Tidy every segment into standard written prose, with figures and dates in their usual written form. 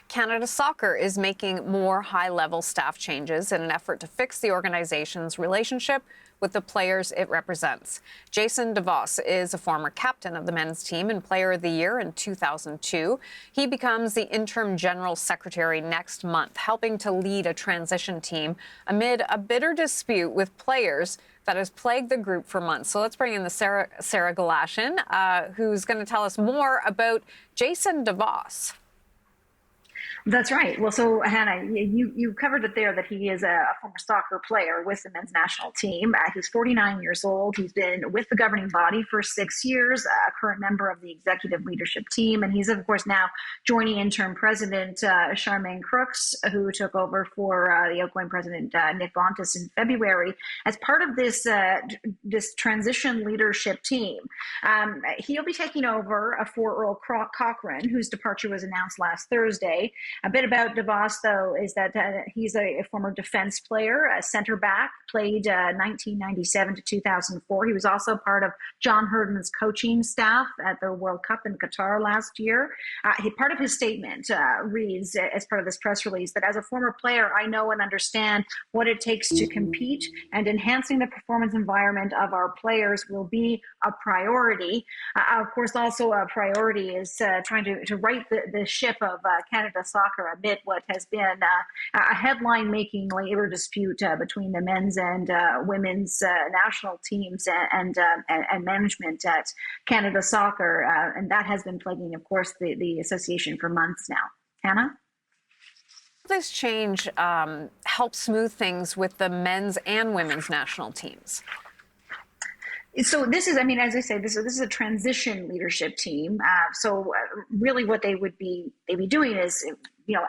Canada Soccer is making more high-level staff changes in an effort to fix the organization's relationship with the players it represents. Jason deVos is a former captain of the men's team and Player of the Year in 2002. He becomes the interim general secretary next month, helping to lead a transition team amid a bitter dispute with players that has plagued the group for months. So let's bring in the Sarah Galashin, who's going to tell us more about Jason deVos. That's right. Well, so Hannah, you covered it there that he is a former soccer player with the men's national team. He's 49 years old. He's been with the governing body for 6 years, a current member of the executive leadership team. And he's, of course, now joining interim president Charmaine Crooks, who took over for the outgoing president Nick Bontis in February as part of this transition leadership team. He'll be taking over for Earl Cochrane, whose departure was announced last Thursday. A bit about deVos, though, is that he's a former defense player, a center back, played 1997 to 2004. He was also part of John Herdman's coaching staff at the World Cup in Qatar last year. Part of his statement reads, as part of this press release, that as a former player, I know and understand what it takes to compete, and enhancing the performance environment of our players will be a priority. Of course, also a priority is trying to right the ship of Canada Soccer amid what has been a headline-making labor dispute between the men's and women's national teams and management at Canada Soccer, and that has been plaguing, of course, the association for months now. Hannah? This change helps smooth things with the men's and women's national teams. So this is, as I say, this is a transition leadership team. So really what they be doing is,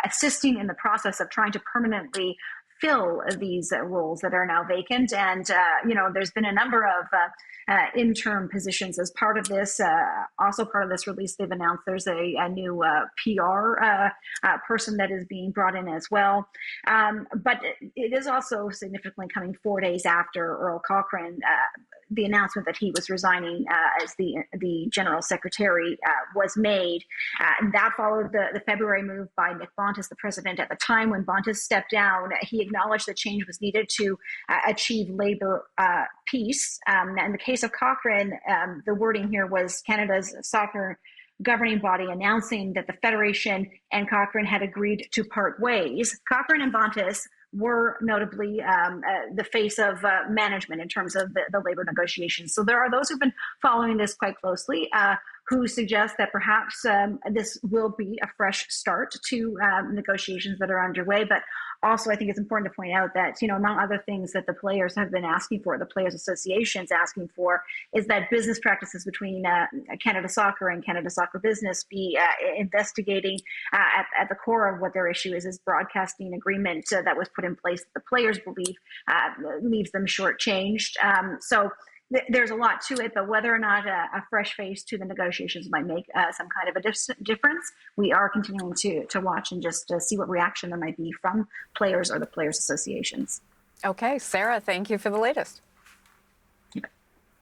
assisting in the process of trying to permanently fill these roles that are now vacant. And, there's been a number of interim positions as part of this. Also part of this release, they've announced there's a new PR person that is being brought in as well. But it is also significantly coming 4 days after Earl Cochrane, the announcement that he was resigning as the general secretary was made. And that followed the February move by Nick Bontis, the president at the time. When Bontis stepped down, he acknowledged that change was needed to achieve labor peace. In the case of Cochrane, the wording here was Canada's soccer governing body announcing that the Federation and Cochrane had agreed to part ways. Cochrane and Bontis were notably the face of management in terms of the labor negotiations. So there are those who've been following this quite closely, who suggest that perhaps this will be a fresh start to negotiations that are underway. But also, I think it's important to point out that, among other things that the players have been asking for, the Players Association's asking for, is that business practices between Canada Soccer and Canada Soccer Business be investigating at the core of what their issue is broadcasting agreement that was put in place that the players believe leaves them shortchanged. So there's a lot to it, but whether or not a fresh face to the negotiations might make some kind of a difference, we are continuing to watch and just see what reaction there might be from players or the players' associations. Okay, Sarah, thank you for the latest.